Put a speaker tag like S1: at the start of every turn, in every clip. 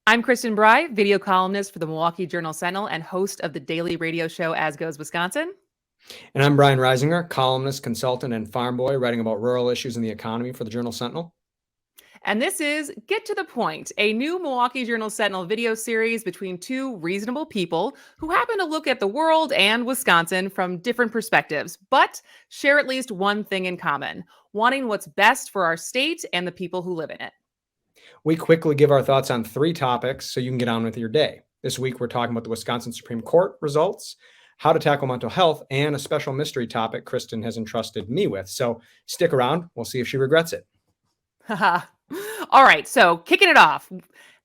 S1: I'm Kristin Brey, video columnist for the Milwaukee Journal-Sentinel and host of the daily radio show As Goes Wisconsin.
S2: And I'm Brey Reisinger, columnist, consultant, and farm boy, writing about rural issues in the economy for the Journal-Sentinel.
S1: And this is Get to the Point, a new Milwaukee Journal-Sentinel video series between two reasonable people who happen to look at the world and Wisconsin from different perspectives, but share at least one thing in common: wanting what's best for our state and the people who live in it.
S2: We quickly give our thoughts on 3 topics so you can get on with your day. This week, we're talking about the Wisconsin Supreme Court results, how to tackle mental health, and a special mystery topic Kristin has entrusted me with. So stick around. We'll see if she regrets it.
S1: All right, so kicking it off,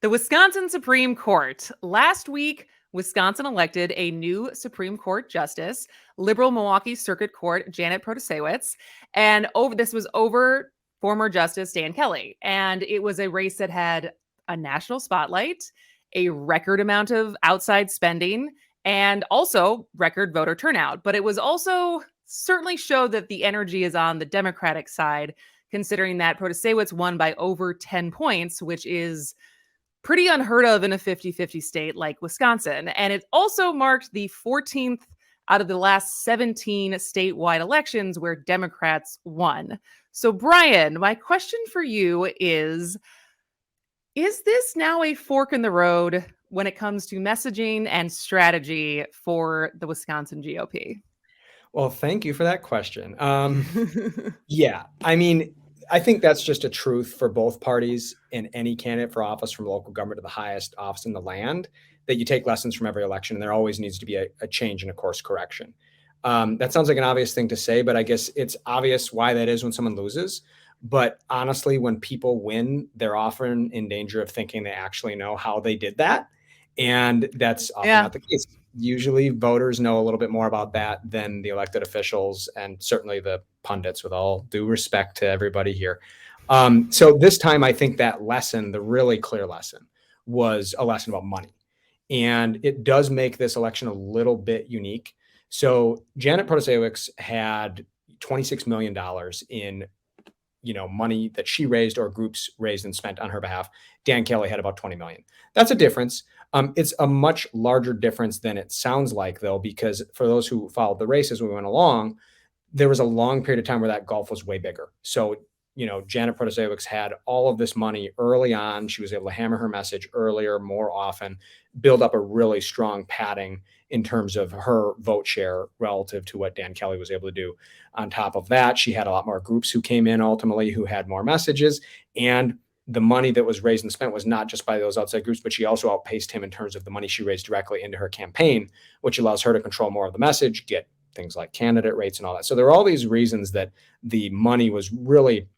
S1: the Wisconsin Supreme Court. Last week, Wisconsin elected a new Supreme Court justice, liberal Milwaukee Circuit Court Janet Protasiewicz, and this was over former Justice Dan Kelly. And it was a race that had a national spotlight, a record amount of outside spending, and also record voter turnout. But it was also certainly showed that the energy is on the Democratic side, considering that Protasiewicz won by over 10 points, which is pretty unheard of in a 50-50 state like Wisconsin. And it also marked the 14th out of the last 17 statewide elections where Democrats won. So, Brian, my question for you is this now a fork in the road when it comes to messaging and strategy for the Wisconsin GOP?
S2: Well, thank you for that question. Yeah, I mean, I think that's just a truth for both parties in any candidate for office, from local government to the highest office in the land, that you take lessons from every election, and there always needs to be a change and a course correction. That sounds like an obvious thing to say, but I guess it's obvious why that is when someone loses. But honestly, when people win, they're often in danger of thinking they actually know how they did that. And that's often not the case. Usually voters know a little bit more about that than the elected officials, and certainly the pundits, with all due respect to everybody here. So this time, I think that lesson, the really clear lesson, was a lesson about money. And it does make this election a little bit unique. So Janet Protasiewicz had $26 million in money that she raised or groups raised and spent on her behalf. Dan Kelly had about 20 million. That's a difference. It's a much larger difference than it sounds like, though, because for those who followed the race as we went along, there was a long period of time where that gulf was way bigger. So, Janet Protasiewicz had all of this money early on. She was able to hammer her message earlier, more often, build up a really strong padding in terms of her vote share relative to what Dan Kelly was able to do. On top of that, she had a lot more groups who came in ultimately who had more messages, and the money that was raised and spent was not just by those outside groups, but she also outpaced him in terms of the money she raised directly into her campaign, which allows her to control more of the message, get things like candidate rates and all that. So there are all these reasons that the money was really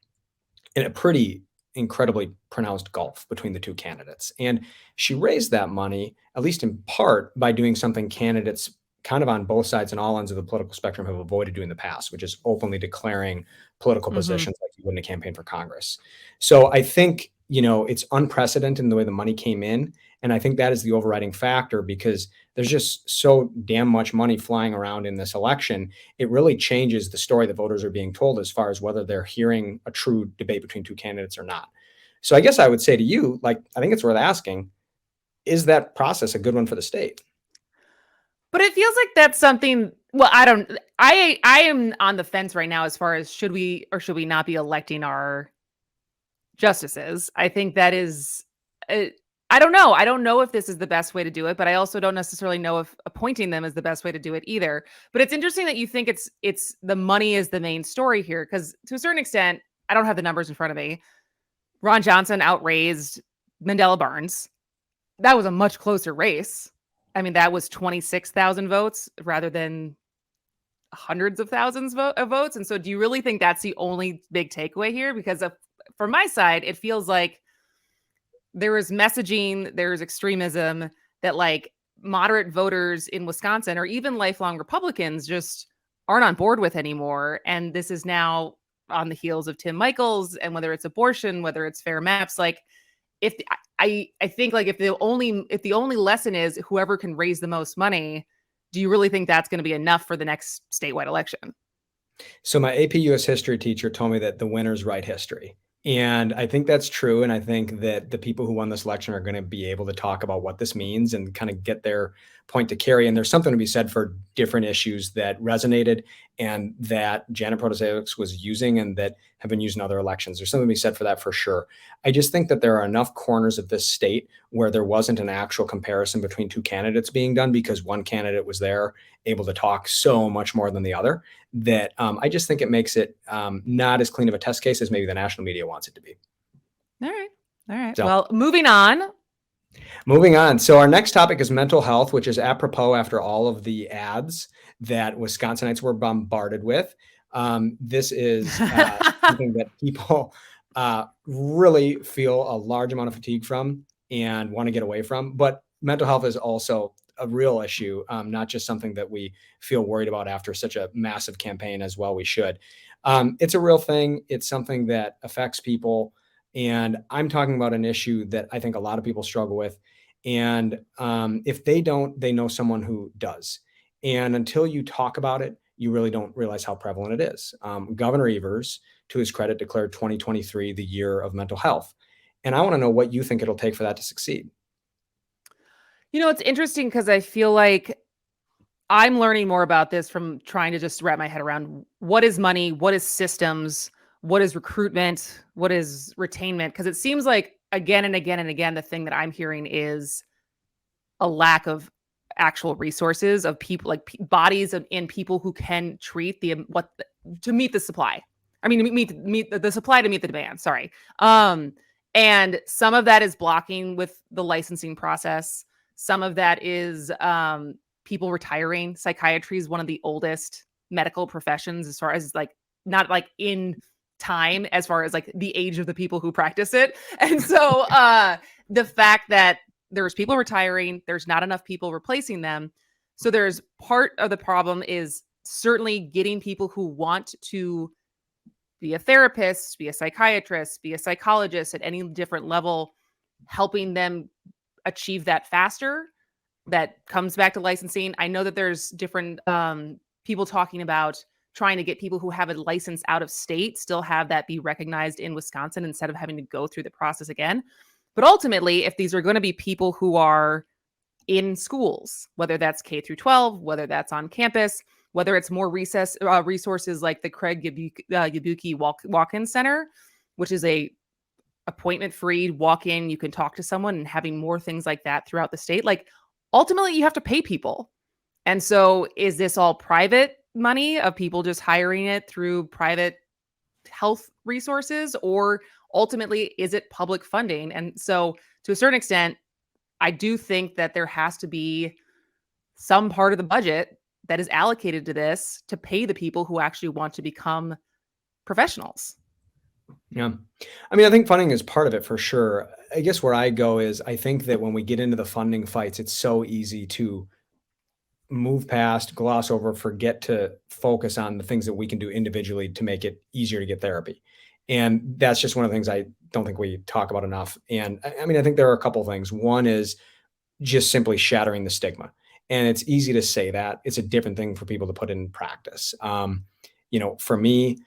S2: in a pretty incredibly pronounced gulf between the two candidates. And she raised that money, at least in part, by doing something candidates kind of on both sides and all ends of the political spectrum have avoided doing in the past, which is openly declaring political positions like you would in a campaign for Congress. So I think, it's unprecedented in the way the money came in. And I think that is the overriding factor, because there's just so damn much money flying around in this election. It really changes the story that voters are being told as far as whether they're hearing a true debate between two candidates or not. So I guess I would say to you, I think it's worth asking, is that process a good one for the state?
S1: But it feels like that's something, I am on the fence right now as far as should we or should we not be electing our justices. I think that is, I don't know. I don't know if this is the best way to do it, but I also don't necessarily know if appointing them is the best way to do it either. But it's interesting that you think it's the money is the main story here, because to a certain extent, I don't have the numbers in front of me. Ron Johnson outraised Mandela Barnes. That was a much closer race. I mean, that was 26,000 votes rather than hundreds of thousands of votes. And so do you really think that's the only big takeaway here? Because from my side, it feels like there is messaging, there's extremism that moderate voters in Wisconsin or even lifelong Republicans just aren't on board with anymore. And this is now on the heels of Tim Michaels, and whether it's abortion, whether it's fair maps, I think if the only lesson is whoever can raise the most money, do you really think that's going to be enough for the next statewide election?
S2: So my AP US history teacher told me that the winners write history. And I think that's true. And I think that the people who won this election are going to be able to talk about what this means and kind of get their point to carry. And there's something to be said for different issues that resonated and that Janet Protasevich was using and that have been used in other elections. There's something to be said for that for sure. I just think that there are enough corners of this state where there wasn't an actual comparison between two candidates being done because one candidate was there able to talk so much more than the other that I just think it makes it not as clean of a test case as maybe the national media wants it to be.
S1: All right. All right.
S2: So
S1: Well, moving on.
S2: moving on. So our next topic is mental health, which is apropos after all of the ads that Wisconsinites were bombarded with. This is something that people really feel a large amount of fatigue from and want to get away from. But mental health is also a real issue, not just something that we feel worried about after such a massive campaign as well. We should. It's a real thing. It's something that affects people. And I'm talking about an issue that I think a lot of people struggle with. And if they don't, they know someone who does. And until you talk about it, you really don't realize how prevalent it is. Governor Evers, to his credit, declared 2023 the year of mental health. And I want to know what you think it'll take for that to succeed.
S1: It's interesting because I feel like I'm learning more about this from trying to just wrap my head around what is money, what is systems, what is recruitment, what is retainment. Because it seems like again and again and again, the thing that I'm hearing is a lack of actual resources of people, like bodies and people who can treat to meet the supply. I mean, meet the supply to meet the demand. Sorry. And some of that is blocking with the licensing process. Some of that is people retiring. Psychiatry is one of the oldest medical professions as far as like, not like in time, as far as like the age of the people who practice it. And so the fact that there's people retiring, there's not enough people replacing them. So there's part of the problem is certainly getting people who want to be a therapist, be a psychiatrist, be a psychologist at any different level, helping them achieve that faster. That comes back to licensing. I know that there's different people talking about trying to get people who have a license out of state still have that be recognized in Wisconsin instead of having to go through the process again. But ultimately, if these are going to be people who are in schools, whether that's K through 12, whether that's on campus, whether it's more resources like the Craig Yabuki walk-in center, which is a appointment-free walk-in, you can talk to someone, and having more things like that throughout the state. Like ultimately, you have to pay people. And so is this all private money of people just hiring it through private health resources, or ultimately is it public funding? And so to a certain extent, I do think that there has to be some part of the budget that is allocated to this to pay the people who actually want to become professionals.
S2: Yeah. I mean, I think funding is part of it for sure. I guess where I go is I think that when we get into the funding fights, it's so easy to move past, gloss over, forget to focus on the things that we can do individually to make it easier to get therapy. And that's just one of the things I don't think we talk about enough. And I mean, I think there are a couple of things. One is just simply shattering the stigma. And it's easy to say that. It's a different thing for people to put in practice. For me,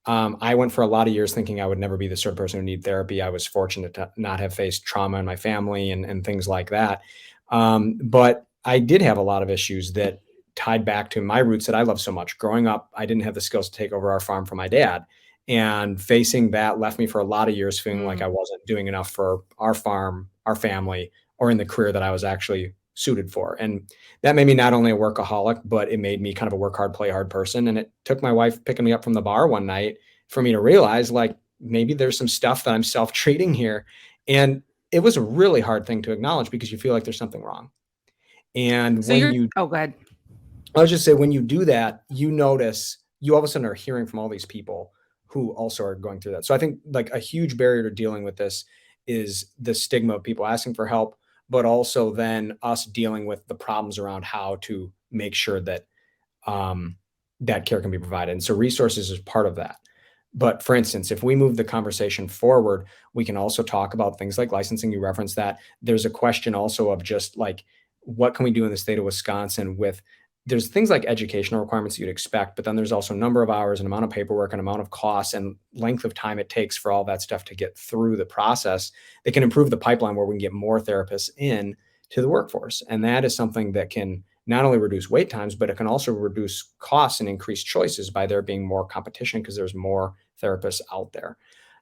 S2: I went for a lot of years thinking I would never be the sort of person who need therapy. I was fortunate to not have faced trauma in my family and things like that. But I did have a lot of issues that tied back to my roots that I love so much. Growing up, I didn't have the skills to take over our farm from my dad. And facing that left me for a lot of years feeling like I wasn't doing enough for our farm, our family, or in the career that I was actually suited for. And that made me not only a workaholic, but it made me kind of a work hard, play hard person. And it took my wife picking me up from the bar one night for me to realize like maybe there's some stuff that I'm self-treating here. And it was a really hard thing to acknowledge because you feel like there's something wrong. And
S1: So go ahead.
S2: I was just say, when you do that, you notice you all of a sudden are hearing from all these people who also are going through that. So I think like a huge barrier to dealing with this is the stigma of people asking for help, but also then us dealing with the problems around how to make sure that that care can be provided. And so resources is part of that. But for instance, if we move the conversation forward, we can also talk about things like licensing. You referenced that. There's a question also of just like, what can we do in the state of Wisconsin with there's things like educational requirements you'd expect, but then there's also number of hours and amount of paperwork and amount of costs and length of time it takes for all that stuff to get through the process that can improve the pipeline where we can get more therapists in to the workforce. And that is something that can not only reduce wait times, but it can also reduce costs and increase choices by there being more competition because there's more therapists out there.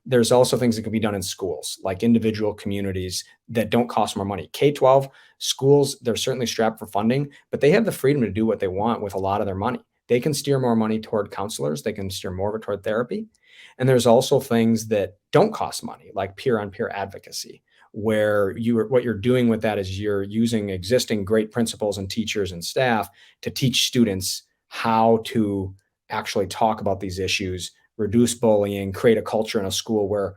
S2: There's also things that can be done in schools, like individual communities that don't cost more money. K-12 schools, they're certainly strapped for funding, but they have the freedom to do what they want with a lot of their money. They can steer more money toward counselors. They can steer more of it toward therapy. And there's also things that don't cost money, like peer-on-peer advocacy, where what you're doing with that is you're using existing great principals and teachers and staff to teach students how to actually talk about these issues, reduce bullying, create a culture in a school where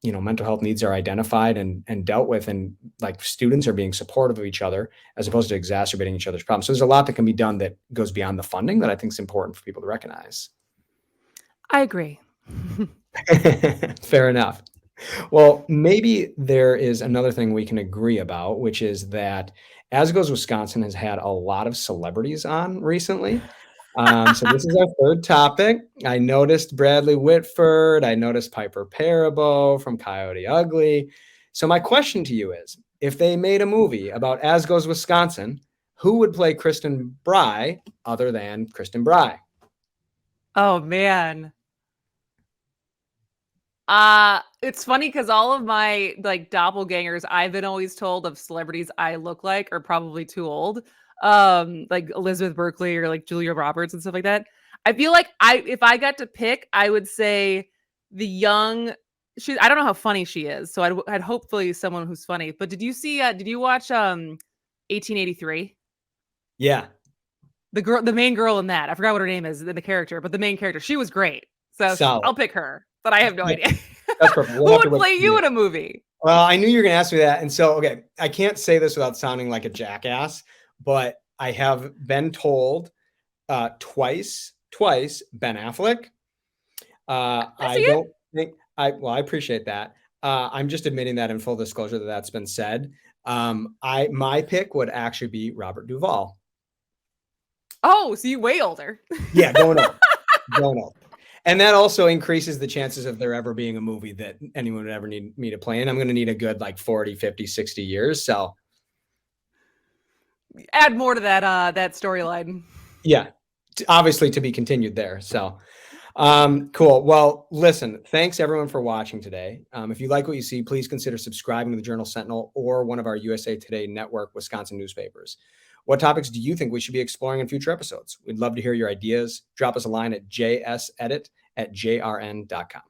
S2: mental health needs are identified and dealt with, and like students are being supportive of each other as opposed to exacerbating each other's problems. So there's a lot that can be done that goes beyond the funding that I think is important for people to recognize.
S1: I agree.
S2: Fair enough. Well, maybe there is another thing we can agree about, which is that As Goes Wisconsin has had a lot of celebrities on recently. So this is our third topic. I noticed Bradley Whitford. I noticed Piper Perabo from Coyote Ugly. So my question to you is, if they made a movie about As Goes Wisconsin, who would play Kristin Brey other than Kristin Brey?
S1: Oh man. It's funny because all of my like doppelgangers I've been always told of celebrities I look like are probably too old. Like Elizabeth Berkley or like Julia Roberts and stuff like that. I feel like if I got to pick, I would say the young I don't know how funny she is, so I'd hopefully someone who's funny. But did you watch 1883?
S2: Yeah.
S1: The main girl in that. I forgot what her name is, the character, but the main character, she was great. So
S2: Solid.
S1: I'll pick her, but I have no idea.
S2: That's perfect.
S1: Who would play you in a movie?
S2: Well, I knew you were going to ask me that. And so, okay, I can't say this without sounding like a jackass, but I have been told twice, Ben Affleck. I don't think I appreciate that. I'm just admitting that in full disclosure that's been said. My pick would actually be Robert Duvall.
S1: Oh, so you way older.
S2: Yeah, going up. And that also increases the chances of there ever being a movie that anyone would ever need me to play in. I'm going to need a good like 40, 50, 60 years. So
S1: add more to that storyline.
S2: Yeah, obviously to be continued there. So cool. Well, listen, thanks everyone for watching today. If you like what you see, please consider subscribing to the Journal Sentinel or one of our USA Today Network Wisconsin newspapers. What topics do you think we should be exploring in future episodes? We'd love to hear your ideas. Drop us a line at jsedit@jrn.com.